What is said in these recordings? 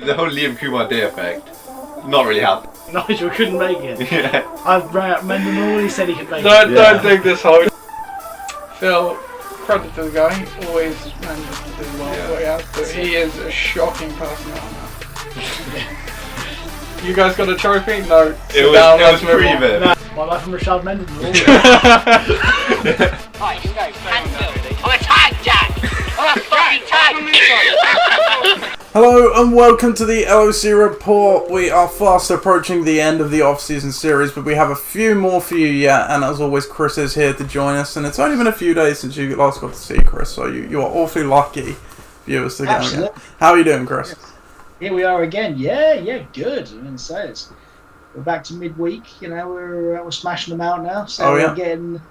the whole Liam Kumar Day effect, not really happening. Nigel couldn't make it. Yeah. I rang up Mendenhall, he said he could make it. Don't think this whole... Phil, credit to the guy, he always manages to do well what he has to. He is a shocking personality. You guys got a trophy? No. It was pre-vim. No, my life from Richard Mendenhall. Right, you go. I'm a tag, Jack! I'm a fucking tag! Hello and welcome to the LOC report. We are fast approaching the end of the off-season series, but we have a few more for you yet, and as always Chris is here to join us, and it's only been a few days since you last got to see Chris, so you are awfully lucky viewers to get again. How are you doing, Chris? Here we are again. Yeah, good. I mean, we're back to midweek. You know, we're smashing them out now, so we're getting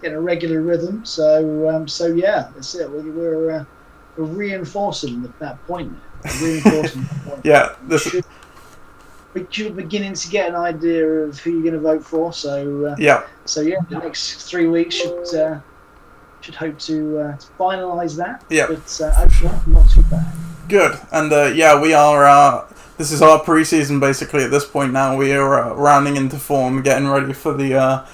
a regular rhythm. So yeah, that's it. We're reinforcing that point. Yeah, you're beginning to get an idea of who you're going to vote for. So yeah, the next 3 weeks should hope to finalise that. Yeah, but actually not too bad. Good, and we are. This is our pre-season basically at this point now. We are rounding into form, getting ready for the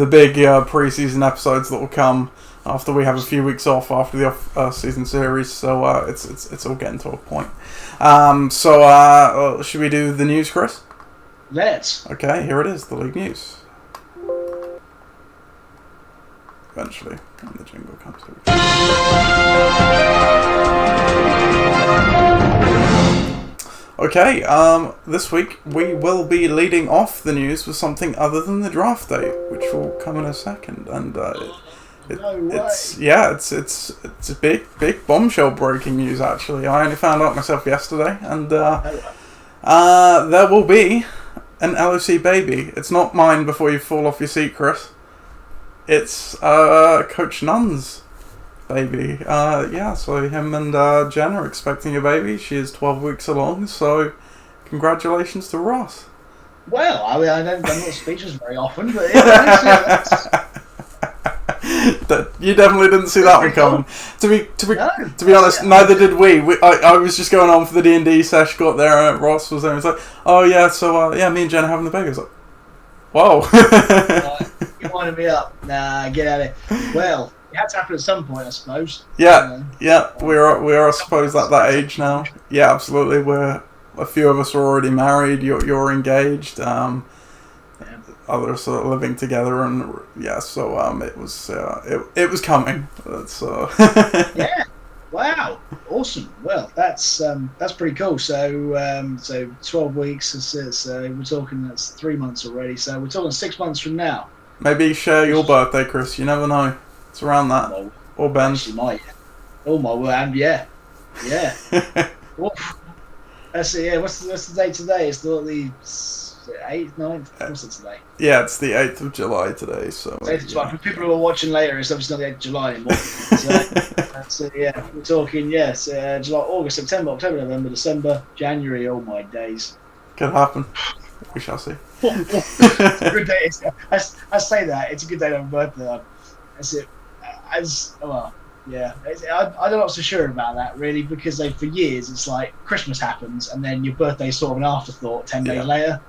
big pre-season episodes that will come after we have a few weeks off after the off-season series. So it's all getting to a point. Should we do the news, Chris? Let's. Okay, here it is, the league news. Eventually, when the jingle comes through. Okay, this week we will be leading off the news with something other than the draft day, which will come in a second, and it's a big bombshell breaking news. Actually, I only found out myself yesterday, and there will be an LOC baby. It's not mine before you fall off your seat, Chris. It's Coach Nunn's baby. So him and Jen are expecting a baby. She is 12 weeks along, so congratulations to Ross. Well, I mean, I'm not speechless very often, but yeah, you definitely didn't see that one coming. To be honest, neither did we. I was just going on for the D&D sesh, got there, and Ross was there, and was like, oh yeah, so me and Jen are having the baby. I was like, whoa. You winding me up. Nah, get out of it. Well, it had to happen at some point, I suppose. Yeah, we are I suppose at that age now. Yeah, absolutely. A few of us are already married. You're engaged. Others are living together, and it was coming. That's Yeah. Wow. Awesome. Well, that's pretty cool. So 12 weeks. So we're talking that's 3 months already. So we're talking 6 months from now. Maybe share your birthday, Chris. You never know. It's around that. Well, or Ben's. She might. Oh my word! Yeah. That's it. Yeah. What's the date today? It's not the 8th, 9th. What's it today? Yeah, it's the 8th of July today. So 8th of July. For people who are watching later, it's obviously not the 8th of July anymore. So we're talking July, August, September, October, November, December, January. Oh my days. Could happen. We shall see. It's a good day. I say that it's a good day to have a birthday. That's it. I'm not so sure about that really, because for years it's like Christmas happens and then your birthday's sort of an afterthought 10 days later,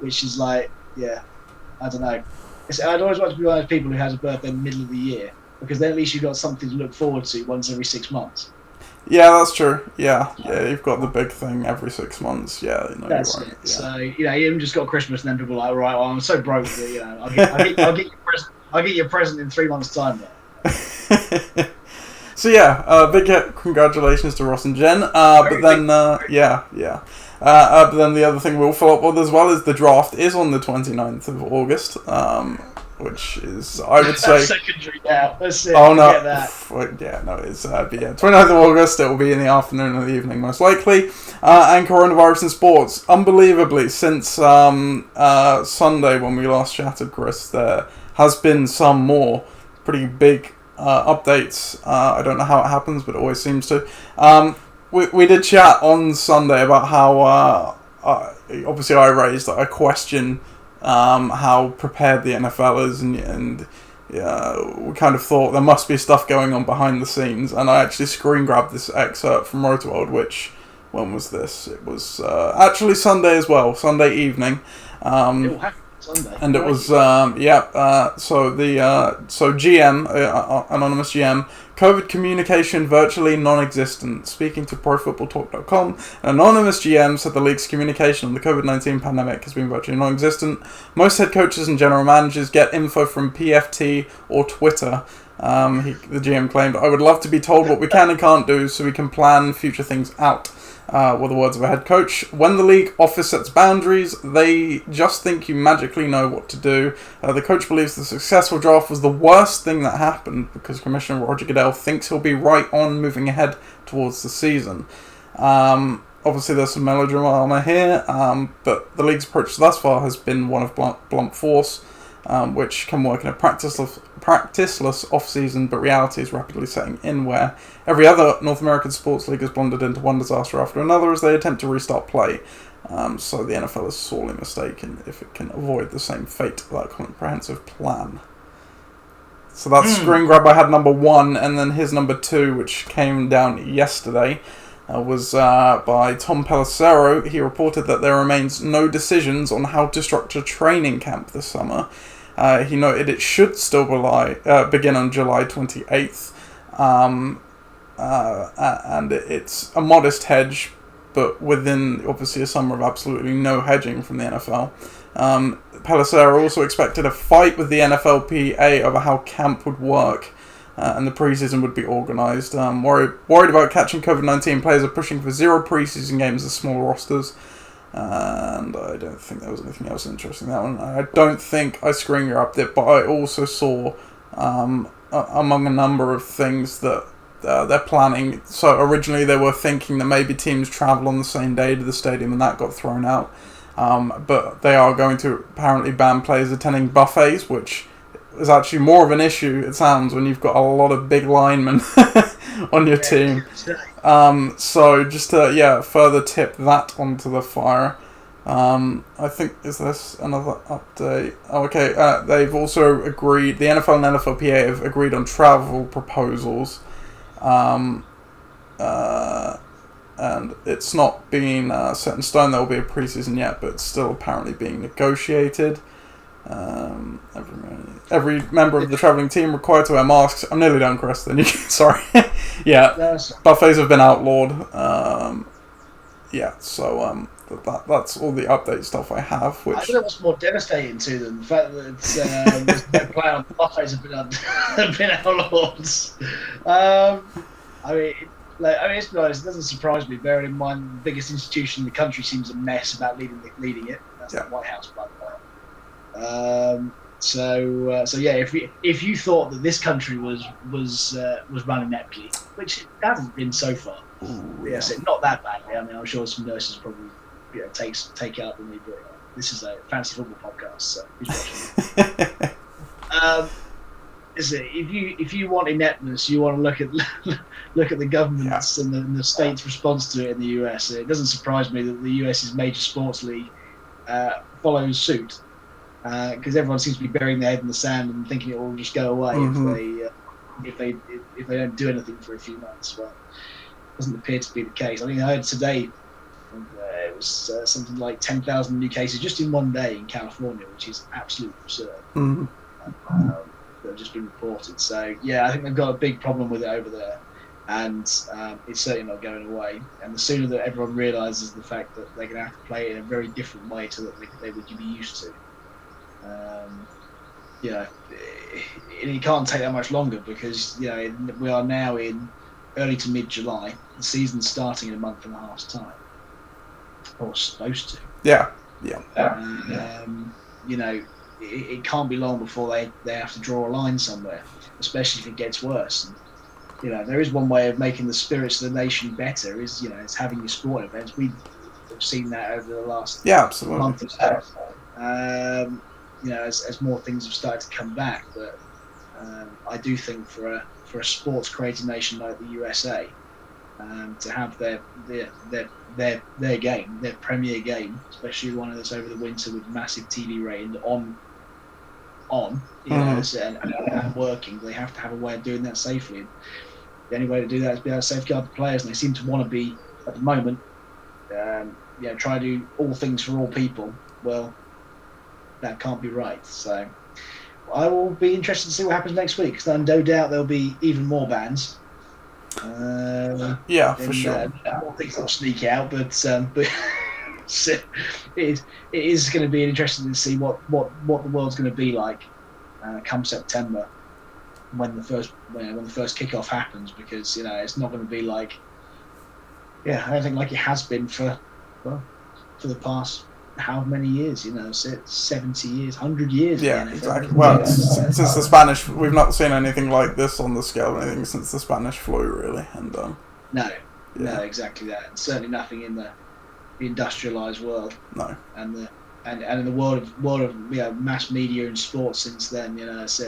which is like, I don't know. I'd always like to be one of those people who has a birthday in the middle of the year, because then at least you've got something to look forward to once every 6 months. Yeah, that's true. Yeah, you've got the big thing every 6 months. Yeah, that's you're right. it. Yeah. So you haven't just got Christmas and then people are like, right, well, I'm so broke that I'll get your present in 3 months' time. So big congratulations to Ross and Jen. But then the other thing we'll follow up with as well is the draft is on the 29th of August. Which is, I would say, secondary now. Let's see. Oh no! It's 29th of August. It will be in the afternoon or the evening, most likely. And coronavirus in sports, unbelievably, since Sunday when we last chatted, Chris, there has been some more pretty big updates. I don't know how it happens, but it always seems to. We did chat on Sunday about how obviously I raised a question. How prepared the NFL is, and we kind of thought there must be stuff going on behind the scenes, and I actually screen grabbed this excerpt from Rotoworld, which when was this? It was actually Sunday as well, Sunday evening. It will happen Sunday. And it was, so GM, anonymous GM, COVID communication virtually non-existent. Speaking to ProFootballTalk.com, an anonymous GM said the league's communication on the COVID-19 pandemic has been virtually non-existent. Most head coaches and general managers get info from PFT or Twitter. The GM claimed, "I would love to be told what we can and can't do so we can plan future things out." Were the words of a head coach. When the league office sets boundaries, they just think you magically know what to do. The coach believes the successful draft was the worst thing that happened because Commissioner Roger Goodell thinks he'll be right on moving ahead towards the season. Obviously, there's some melodrama here, but the league's approach thus far has been one of blunt force, which can work in a practiceless off-season, but reality is rapidly setting in where every other North American sports league has blundered into one disaster after another as they attempt to restart play. So the NFL is sorely mistaken if it can avoid the same fate without a comprehensive plan. So that's screen grab I had number 1, and then his number 2, which came down yesterday, was by Tom Pelissero. He reported that there remains no decisions on how to structure training camp this summer. He noted it should still begin on July 28th, and it's a modest hedge, but within obviously a summer of absolutely no hedging from the NFL. Pelissero also expected a fight with the NFLPA over how camp would work. And the preseason would be organised. Worried about catching COVID-19, players are pushing for 0 preseason games as small rosters. And I don't think there was anything else interesting in that one. I don't think I screen grabbed it, but I also saw among a number of things that they're planning. So originally they were thinking that maybe teams travel on the same day to the stadium, and that got thrown out. But they are going to apparently ban players attending buffets, which is actually more of an issue, it sounds, when you've got a lot of big linemen on your team. So just to further tip that onto the fire. I think, is this another update? Oh, okay, they've also agreed, the NFL and NFLPA have agreed on travel proposals. And it's not been set in stone there will be a preseason yet, but it's still apparently being negotiated. Every member of the travelling team required to wear masks. I'm nearly done, Chris. Then you sorry. Buffets have been outlawed. So that's all the update stuff I have. Which I don't know what's more devastating to them: the fact that there's no plan on buffets have been outlawed. Let's be honest, it doesn't surprise me. Bearing in mind, the biggest institution in the country seems a mess about leading it. That's the White House, by the way. If you thought that this country was run ineptly, which it hasn't been so far, so not that badly. I mean, I'm sure some nurses probably take out with me, but this is a fancy football podcast, so who's watching? If you want ineptness, you want to look at the government's and the state's response to it in the US. It doesn't surprise me that the US's major sports league follows suit. Because everyone seems to be burying their head in the sand and thinking it will just go away if they don't do anything for a few months. Well, it doesn't appear to be the case. I think I heard today it was something like 10,000 new cases just in one day in California, which is absolutely absurd. That have just been reported. So I think they've got a big problem with it over there, and it's certainly not going away. And the sooner that everyone realises the fact that they're going to have to play it in a very different way to what they would be used to. It can't take that much longer because we are now in early to mid-July. The season's starting in a month and a half's time, or supposed to. It can't be long before they have to draw a line somewhere, especially if it gets worse. And, there is one way of making the spirits of the nation better. Is it's having your sport events. We've seen that over the last month or so. As more things have started to come back, but I do think for a sports created nation like the USA, to have their game, their premier game, especially one that's over the winter with massive TV rating and working, they have to have a way of doing that safely. The only way to do that is be able to safeguard the players, and they seem to want to be at the moment try to do all things for all people, well, that can't be right. So I will be interested to see what happens next week, because no doubt there'll be even more bans. For sure. More things will sneak out, but so it is going to be interesting to see what the world's going to be like come September, when the first kickoff happens, because it's not going to be like I don't think like it has been for the past how many years, 70 years, 100 years. Yeah, exactly. Well, since the Spanish, we've not seen anything like this on the scale or anything since the Spanish flu, really. And no, exactly that. And certainly nothing in the industrialized world. No. And in the world of mass media and sports since then, that's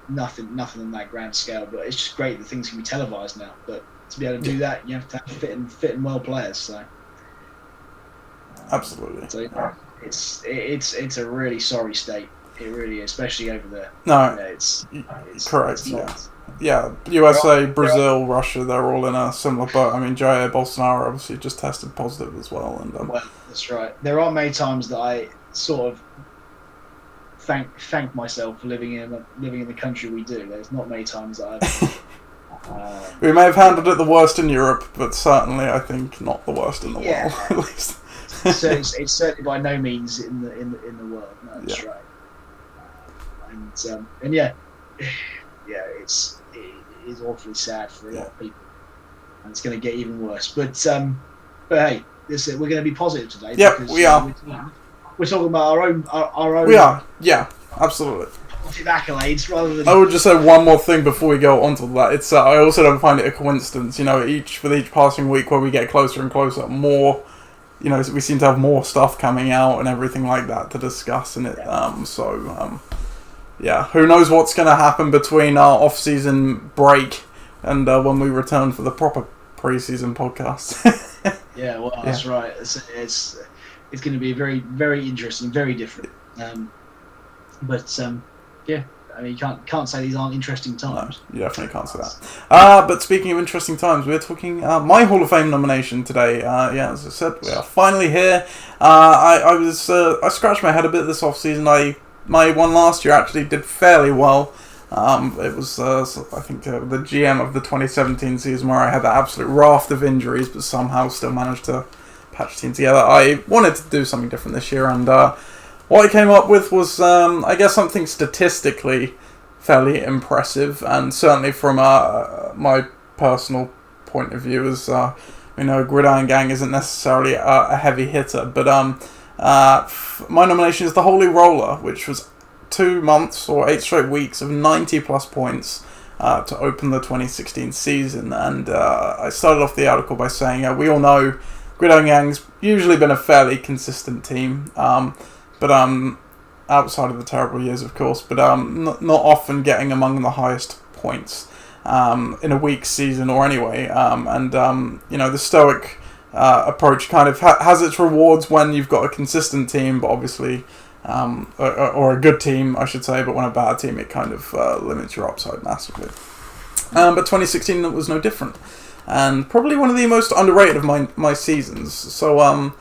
nothing on that grand scale. But it's just great that things can be televised now. But to be able to do that, you have to have fit and well players. So. Absolutely. So it's a really sorry state. It really is, especially over there. No, it's correct. It's not, yeah. USA, Brazil, Russia, they're all in a similar boat. I mean, Jair Bolsonaro obviously just tested positive as well. And well, that's right. There are many times that I sort of thank myself for living in the country we do. There's not many times that I've. We may have handled it the worst in Europe, but certainly I think not the worst in the world, at least. So it's certainly by no means in the world. No, that's right. And it is awfully sad for a lot of people, and it's going to get even worse. But hey, we're going to be positive today. Yep, because, we are. We're talking about our own. We are. Yeah, absolutely. Accolades rather than. I would just say one more thing before we go on to that. It's I also don't find it a coincidence. With each passing week where we get closer and closer, more. We seem to have more stuff coming out and everything like that to discuss in it. Who knows what's going to happen between our off-season break and when we return for the proper pre-season podcast. That's right. It's going to be very, very interesting, very different. I mean, you can't say these aren't interesting times. No, you definitely can't say that. But speaking of interesting times, we're talking my Hall of Fame nomination today. As I said, we are finally here. I scratched my head a bit this off season. My one last year actually did fairly well. It was I think the GM of the 2017 season where I had that absolute raft of injuries, but somehow still managed to patch the team together. I wanted to do something different this year, and what I came up with was, I guess, something statistically fairly impressive, and certainly from my personal point of view, as Gridiron Gang isn't necessarily a heavy hitter, but my nomination is the Holy Roller, which was 2 months or 8 straight weeks of 90 plus points to open the 2016 season. And I started off the article by saying we all know Gridiron Gang's usually been a fairly consistent team. But outside of the terrible years, of course, but not often getting among the highest points in a weak season or anyway. The stoic approach kind of has its rewards when you've got a consistent team, but obviously, or a good team, I should say, but when a bad team, it kind of limits your upside massively. But 2016 was no different, and probably one of the most underrated of my seasons. So,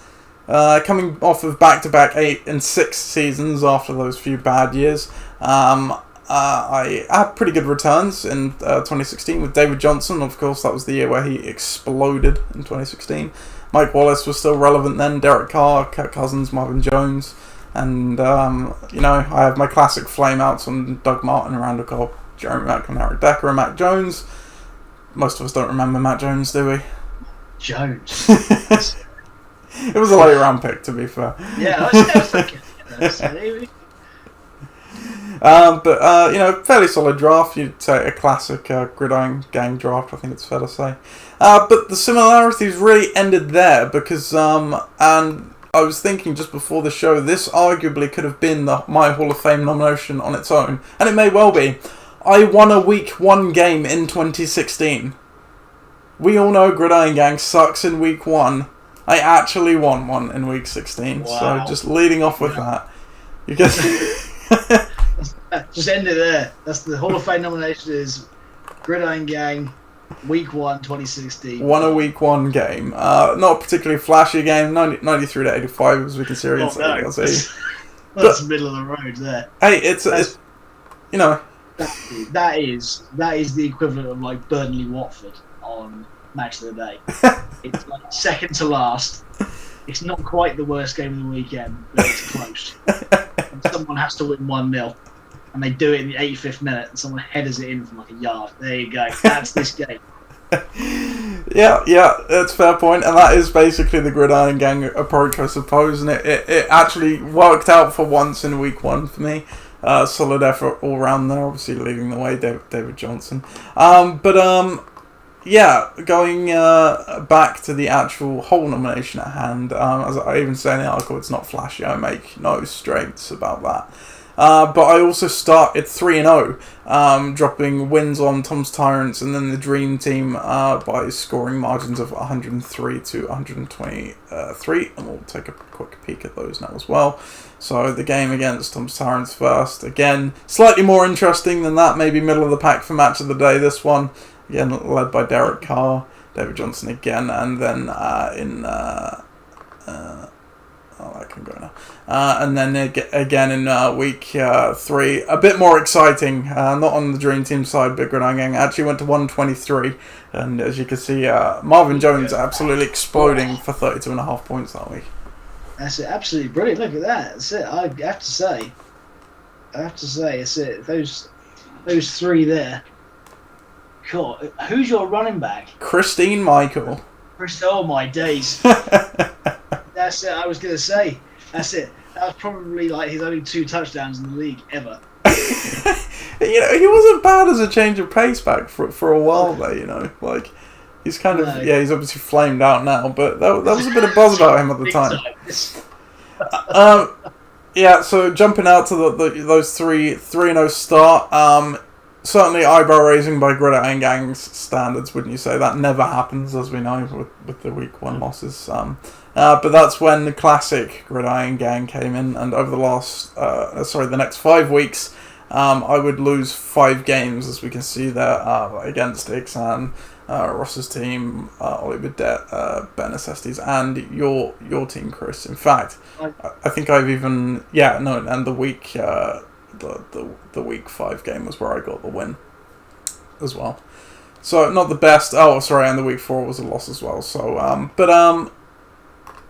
coming off of back-to-back 8 and 6 seasons after those few bad years, I had pretty good returns in 2016 with David Johnson. Of course, that was the year where he exploded in 2016. Mike Wallace was still relevant then, Derek Carr, Kirk Cousins, Marvin Jones, and I have my classic flameouts on Doug Martin, Randall Cobb, Jeremy Macklin, Eric Decker, and Mac Jones. Most of us don't remember Matt Jones, do we? Jones. It was a late round pick, to be fair. Yeah, I was thinking. Fairly solid draft. You'd say a classic Gridiron Gang draft, I think it's fair to say. But the similarities really ended there because, and I was thinking just before the show, this arguably could have been my Hall of Fame nomination on its own, and it may well be. I won a Week 1 game in 2016. We all know Gridiron Gang sucks in Week 1. I actually won one in Week 16, wow. So just leading off with that. You guess. Just end it there. That's the Hall of Fame nomination is Gridiron Gang Week 1, 2016. Won a week 1 game. Not a particularly flashy game. 93 to 85 as we can see. Oh, no. That's middle of the road there. Hey, it's you know. That is the equivalent of like Burnley Watford on Match of the Day. It's like second to last. It's not quite the worst game of the weekend, but it's close. And someone has to win 1-0, and they do it in the 85th minute, and someone headers it in from like a yard. There you go. That's this game. Yeah, that's a fair point, and that is basically the Gridiron Gang approach, I suppose, and it actually worked out for once in week 1 for me. Solid effort all round there, obviously leading the way, David Johnson. Yeah, going back to the actual whole nomination at hand, as I even say in the article, it's not flashy, I make no straits about that. But I also started 3-0, dropping wins on Tom's Tyrants and then the Dream Team by scoring margins of 103 to 123, and we'll take a quick peek at those now as well. So the game against Tom's Tyrants first, again, slightly more interesting than that, maybe middle of the pack for Match of the Day, this one. Again, led by Derek Carr, David Johnson again, and then I can go now. And then again in week 3, a bit more exciting, not on the Dream Team side, but Gridiron Gang actually went to 123, and as you can see, Marvin Jones absolutely exploding for 32.5 points that week. That's it, absolutely brilliant. Look at that. That's it. I have to say, it's it. Those 3 there. Cool. Who's your running back? Christine Michael. Oh my days. That's it. I was gonna say. That's it. That was probably like his only 2 touchdowns in the league ever. You know, he wasn't bad as a change of pace back for a while there. You know, like he's kind of he's obviously flamed out now, but that was a bit of buzz about him at the time. Yeah. So jumping out to those 3-0 start. Certainly eyebrow raising by Gridiron Gang's standards, wouldn't you say? That never happens, as we know, with the week 1 losses. But that's when the classic Gridiron Gang came in, and over the next 5 weeks, I would lose 5 games, as we can see there, against Ixan, Ross's team, Ollie Bidette, Ben Acestes, and your team, Chris. In fact, I think I've even and the week. The week 5 game was where I got the win as well. So not the best. Oh, sorry, and the week 4 was a loss as well. So,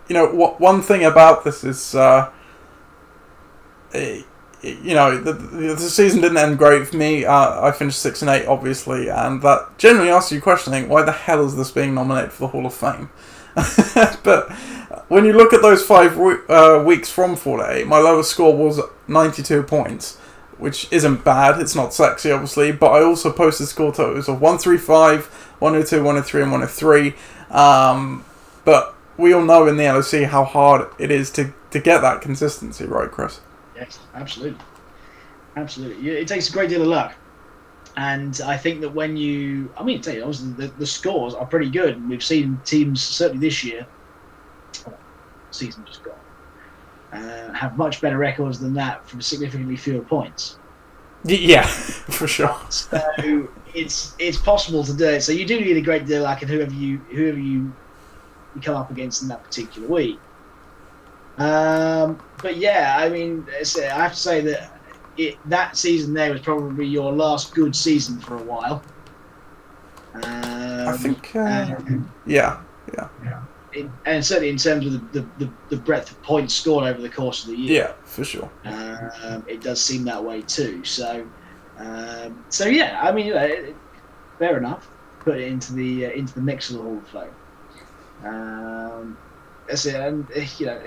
you know, one thing about this is, you know, the season didn't end great for me. I finished 6-8, obviously, and that generally asks you questioning, why the hell is this being nominated for the Hall of Fame? But when you look at those 5 weeks from 4 to 8, my lowest score was 92 points, which isn't bad. It's not sexy, obviously, but I also posted score totals of 135, 102, 103, and 103. But we all know in the LOC how hard it is to get that consistency, right, Chris? Yes, absolutely. Absolutely. It takes a great deal of luck. And I think that when obviously the scores are pretty good. And we've seen teams, certainly this year, season just gone, have much better records than that from significantly fewer points. Yeah, for sure. So it's possible to do it. So you do need a great deal of luck in whoever you come up against in that particular week. But yeah, I mean, I have to say that that season there was probably your last good season for a while. I think, yeah. And certainly in terms of the breadth of points scored over the course of the year. Yeah, for sure. It does seem that way too. So yeah, I mean, fair enough. Put it into the mix of the Hall of Fame. That's it. And you know,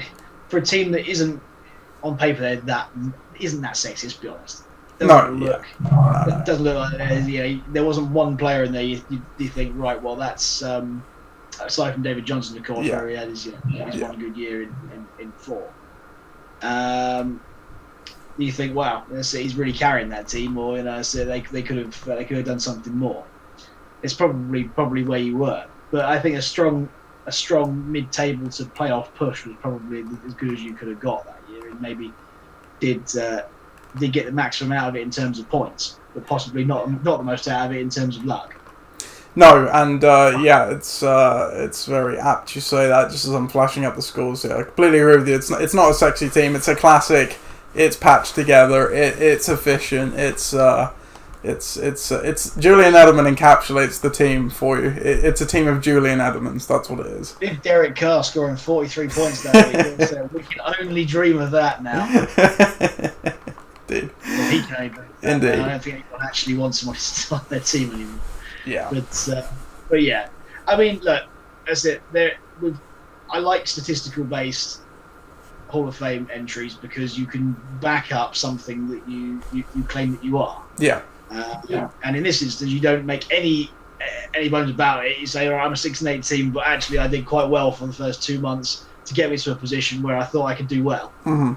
for a team that isn't on paper that isn't that sexy, let's be honest. It doesn't look like there wasn't one player in there you think, right, well, that's aside from David Johnson, of course, where he had his one good year in 4. You think, wow, he's really carrying that team, or so they could have done something more. It's probably where you were, but I think a strong mid-table to playoff push was probably as good as you could have got that year, and maybe did get the maximum out of it in terms of points, but possibly not the most out of it in terms of luck. No, and it's very apt you say that. Just as I'm flashing up the scores here, I completely agree with you. It's not a sexy team. It's a classic. It's patched together. It's efficient. It's Julian Edelman encapsulates the team for you. It's a team of Julian Edelmans. That's what it is. Big Derek Carr scoring 43 points that week. So we can only dream of that now. Indeed. Well, he can only dream of that. Indeed. I don't think anyone actually wants him on their team anymore. Yeah. But yeah, I mean, look, that's it. I like statistical based Hall of Fame entries because you can back up something that you claim that you are. Yeah. And in this instance, you don't make any bones about it. You say, "All right, I'm a 6-8 team, but actually, I did quite well for the first 2 months to get me to a position where I thought I could do well." Mm-hmm.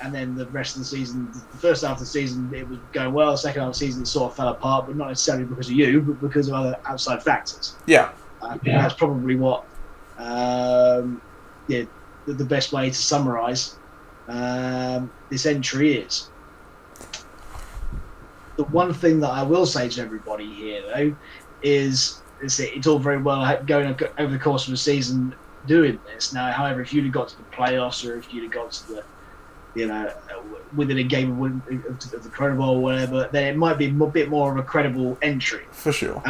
And then the rest of the season, the first half of the season, it was going well. The second half of the season, it sort of fell apart, but not necessarily because of you, but because of other outside factors. Yeah. That's probably what the best way to summarise this entry is. The one thing that I will say to everybody here, though, is it's all very well going over the course of a season doing this. Now, however, if you'd have got to the playoffs or if you'd have got to the, within a game of the Pro Bowl or whatever, then it might be a bit more of a credible entry. For sure.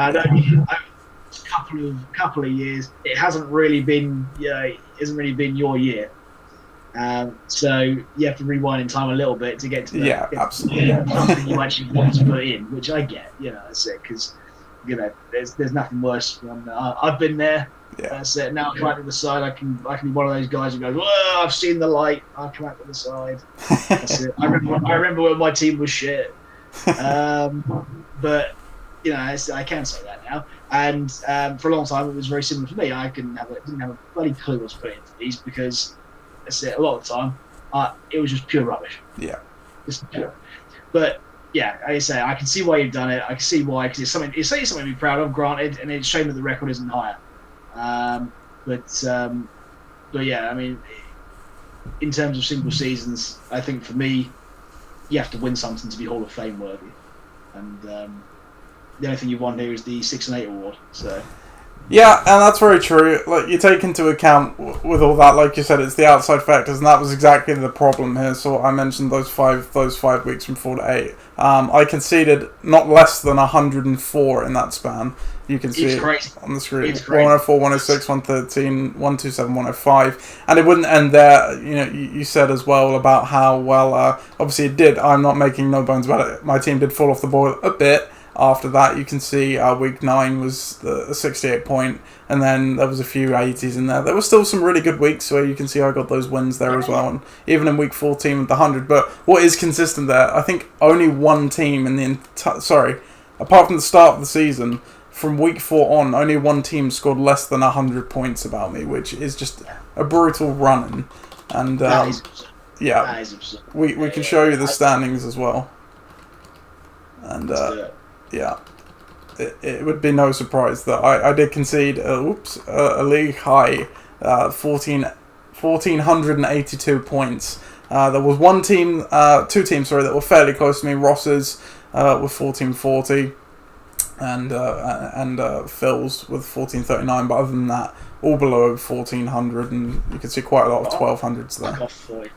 Couple of years, it hasn't really been your year. So you have to rewind in time a little bit to get to absolutely. Something you actually want to put in, which I get. That's it, because there's nothing worse. I've been there. Yeah. That's it. Now I come out to the side. I can be one of those guys who goes, "Whoa, I've seen the light." I come out to the side. That's it. I remember when my team was shit. But I can say that now. And for a long time, it was very similar for me. I didn't have a bloody clue what to put into these because that's it. A lot of the time, it was just pure rubbish. Yeah. Just pure. But yeah, like I say, I can see why you've done it. I can see why, because it's something to be proud of. Granted, and it's a shame that the record isn't higher. But yeah, I mean, in terms of single seasons, I think for me, you have to win something to be Hall of Fame worthy, and the only thing you won here is the 6-8 award. So. Yeah, and that's very true. Like, you take into account with all that, like you said, it's the outside factors, and that was exactly the problem here. So I mentioned those five weeks from 4 to 8. I conceded not less than 104 in that span. You can see it on the screen. 104, 106, 113, 127, 105. And it wouldn't end there. You said as well about how well, obviously it did. I'm not making no bones about it. My team did fall off the boil a bit. After that, you can see week 9 was a 68 point, and then there was a few 80s in there. There were still some really good weeks where you can see I got those wins there as well, and even in week 14 with the 100. But what is consistent there, I think only one team in the apart from the start of the season, from week 4 on, only one team scored less than 100 points about me, which is just a brutal run. And that is absurd. Yeah, that is absurd. We can show you the standings as well. And yeah, it would be no surprise that I did concede a league high 1,482 points. There was two teams that were fairly close to me. Ross's with 1,440 and Phil's with 1,439, but other than that, all below 1,400, and you can see quite a lot of 1,200s there. I got 14,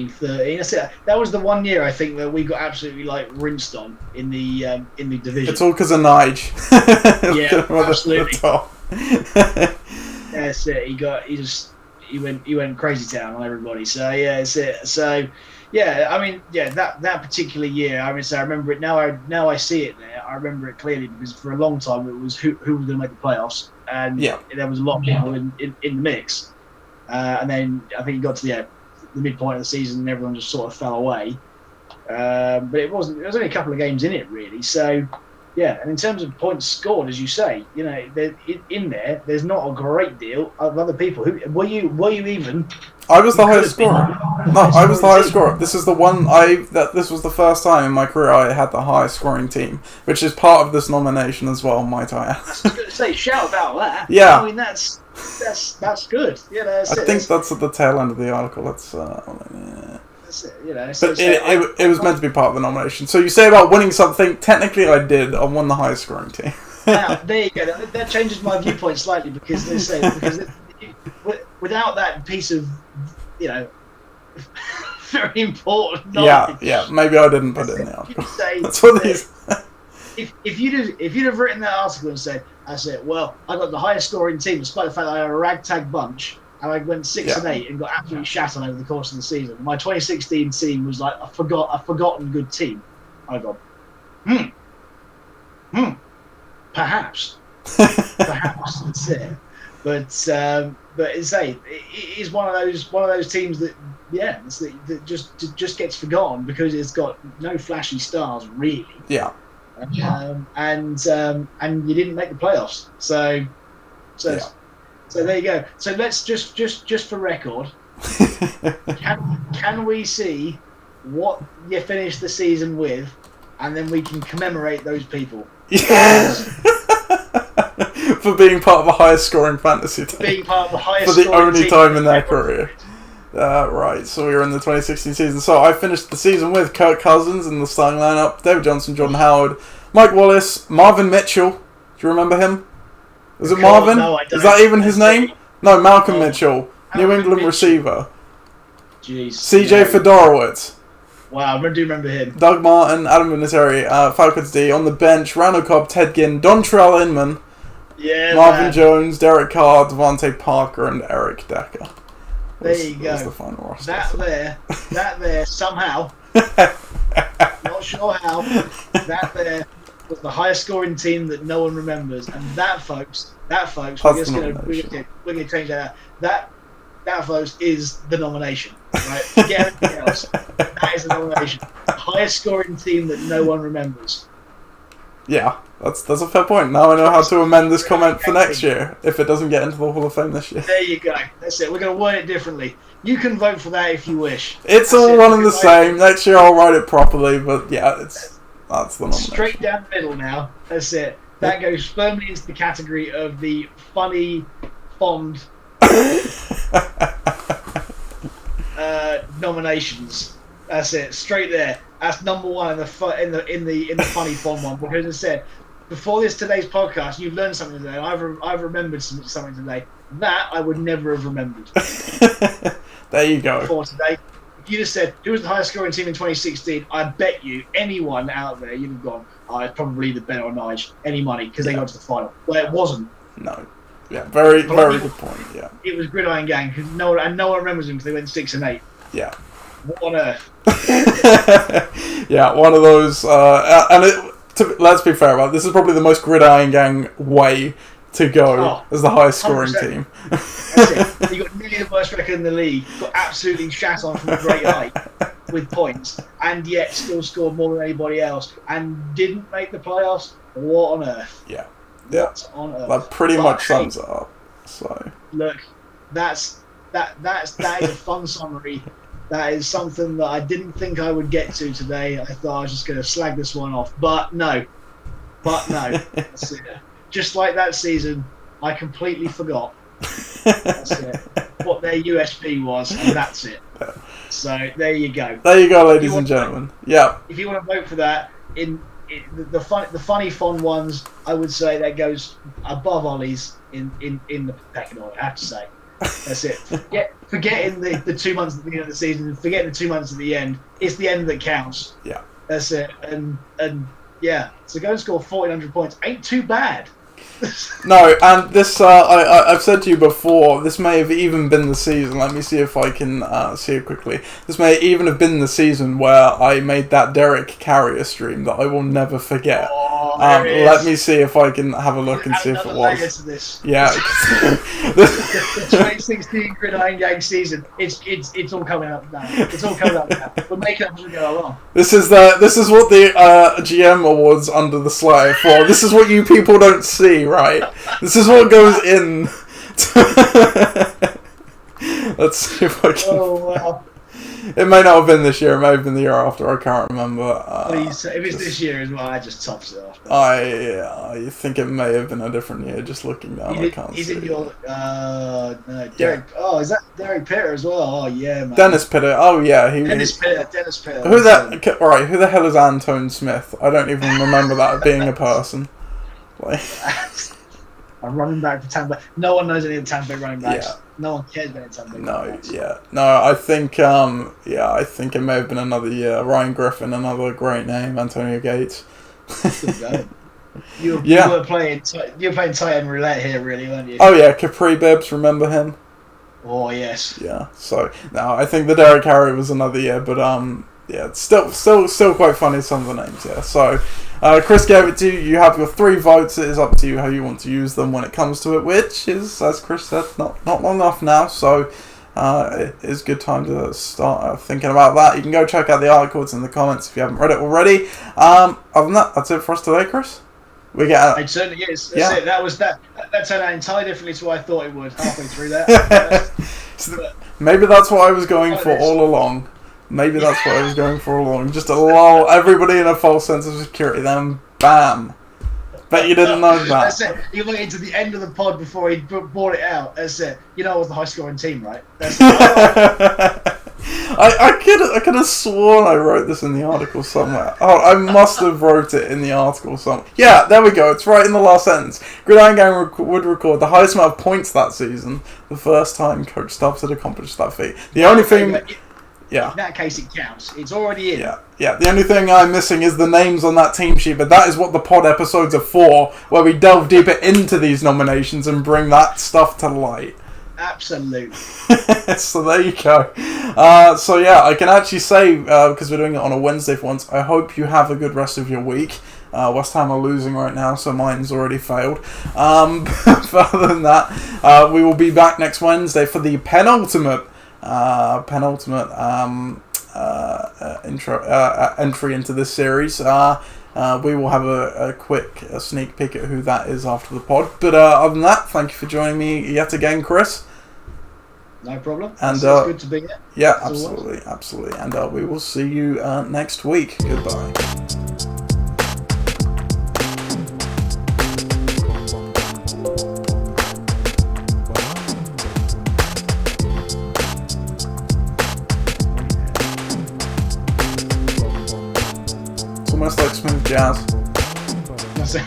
13. That's it. That was the one year I think that we got absolutely rinsed on in the division. It's all because of Nige. Yeah, absolutely. That's it. He went crazy town on everybody. So yeah, that's it. So yeah, I mean, yeah, that particular year, I remember it now. I see it there. I remember it clearly because for a long time it was who was going to make the playoffs, and there was a lot of people in the mix. And then I think you got to the midpoint of the season and everyone just sort of fell away. But it was only a couple of games in it really. So yeah, and in terms of points scored, as you say, there's not a great deal of other people. Who were you even? I was the highest scorer. No, I was the highest scorer. This is the one this was the first time in my career I had the highest scoring team, which is part of this nomination as well, might I add. I was going to say, shout about that. Yeah. I mean, that's good. I think that's at the tail end of the article. That's it. But it was meant to be part of the nomination. So you say about winning something. Technically, I did. I won the highest scoring team. Now there you go. That changes my viewpoint slightly because they say without that piece of, very important knowledge. Yeah. Maybe I didn't put it in the article. Say That's what these. if you'd have written that article and said, well, I got the highest scoring team despite the fact that I had a ragtag bunch and I went 6-8 and got absolutely shat on over the course of the season. My 2016 team was like a forgotten good team. I go, perhaps that's it. But it is one of those teams that that just gets forgotten because it's got no flashy stars really. Yeah. And you didn't make the playoffs. So there you go. So let's just for record, can we see what you finished the season with, and then we can commemorate those people. Yes. For being part of the highest scoring fantasy team. Being part of the highest for the scoring only team time in their career. Right, so we were in the 2016 season. So I finished the season with Kirk Cousins in the starting lineup, David Johnson, Jordan Howard, Mike Wallace, Marvin Mitchell. Do you remember him? Was it Marvin? No, I don't. Is that even his name? No, Malcolm Mitchell, New England receiver. Jeez. CJ Fedorowicz. Wow, I do remember him. Doug Martin, Adam Vinatieri, Falcons D. On the bench, Randall Cobb, Ted Ginn, Dontrell Inman, Marvin Jones, Derek Carr, Devontae Parker, and Eric Decker. There you go. Was the final roster. That there, somehow, not sure how, that there was the highest scoring team that no one remembers. And that, folks, we're going to change that out. That, folks, is the nomination. Right? Forget everything else. That is the nomination. The highest scoring team that no one remembers. Yeah, that's a fair point. Now I know how to amend this comment for next year if it doesn't get into the Hall of Fame this year. There you go. That's it. We're going to word it differently. You can vote for that if you wish. It's all one and the same. Next year I'll write it properly, but yeah, that's the nomination. Straight down the middle now. That's it. That goes firmly into the category of the funny, fond nominations. That's it. Straight there. That's number one in the funny fond one, because as I said before today's podcast, you've learned something today. I've remembered something today that I would never have remembered. There you go. Before today, if you just said who was the highest scoring team in 2016, I bet you anyone out there you'd have gone, it's probably the Ben or Nige, any money, because they got to the final. Well, it wasn't. No. Yeah, very good point. Yeah. It was Gridiron Gang, because no one remembers them because they went 6-8. Yeah. What on earth? Yeah, one of those. Let's be fair about it, this is probably the most Gridiron Gang way to go as the highest scoring 100%. team. That's it. You got nearly the worst record in the league, got absolutely shat on from a great height with points, and yet still scored more than anybody else, and didn't make the playoffs. What on earth? Yeah. What on earth? That pretty much sums it up. So look, that is a fun summary. That is something that I didn't think I would get to today. I thought I was just going to slag this one off, but no. That's it. Just like that season, I completely forgot. That's it. What their USP was, and that's it. So there you go. There you go, ladies and gentlemen. Yeah. If you want to vote for that, the funny fun ones, I would say that goes above Ollie's in the pecking order. I have to say. That's it. Forgetting the 2 months at the end of the season, and forgetting the 2 months at the end. It's the end that counts. Yeah. That's it. And yeah. So go and score 1,400 points. Ain't too bad. No, and this, I've said to you before, this may have even been the season, let me see if I can see it quickly, this may even have been the season where I made that Derek Carrier stream that I will never forget. Let me see if I can have a look and see if it was. To this. Yeah. the 2016 Gridiron Gang season, it's all coming up now. It's all coming up now. We're making up as we go along. This is what the GM awards under the slide for. This is what you people don't see, right? This is what goes in. Let's see if I can. Oh wow! It may not have been this year. It may have been the year after. I can't remember. Please, if it's this year as well, I just tops it off. I think it may have been a different year. Just looking down, I can't see. He's in your no, Derek. Yeah. Oh, is that Derek Pitter as well? Oh yeah, man. Dennis Pitter. Oh yeah, Dennis Pitter. Who the hell is Antone Smith? I don't even remember that being a person. Like, I'm running back for Tampa. No one knows any of the Tampa Bay running backs. Yeah. No one cares about Tampa Bay no, running backs. yeah. No, I think I think it may have been another year. Ryan Griffin, another great name. Antonio Gates. Good going. You Yeah. were playing tight end roulette here, really, weren't you? Oh yeah, Capri Bibbs, remember him? Oh yes. Yeah. So no, I think the Derrick Henry was another year, but yeah, it's still quite funny, some of the names. Yeah. So Chris gave it to you. You have your 3 votes. It is up to you how you want to use them when it comes to it, which is, as Chris said, not long off now. So it is good time to start thinking about that. You can go check out the article. It's in the comments if you haven't read it already. Other than that, that's it for us today, Chris. We get. It certainly is. That's Yeah. it. That turned out entirely differently to what I thought it would halfway through that. Maybe that's what I was going for all along. Maybe that's what I was going for all along. Just to lull everybody in a false sense of security. Then, bam. Bet you didn't know that. That's it. He went into the end of the pod before he brought it out. That's it. You know, it was the high scoring team, right? That's it. I could have sworn I wrote this in the article somewhere. Oh, I must have wrote it in the article somewhere. Yeah, there we go. It's right in the last sentence. Gridiron Gang would record the highest amount of points that season, the first time Coach Stubbs had accomplished that feat. The only thing... Yeah. In that case, it counts. It's already in. Yeah. The only thing I'm missing is the names on that team sheet, but that is what the pod episodes are for, where we delve deeper into these nominations and bring that stuff to light. Absolutely. So there you go. So yeah, I can actually say, because we're doing it on a Wednesday for once, I hope you have a good rest of your week. West Ham are losing right now, so mine's already failed. But other than that, we will be back next Wednesday for the penultimate entry into this series. We will have a quick sneak peek at who that is after the pod. But other than that, thank you for joining me yet again, Chris. No problem. And it's good to be here. Yeah, absolutely. And we will see you next week. Goodbye. It's almost like smooth jazz. That's it.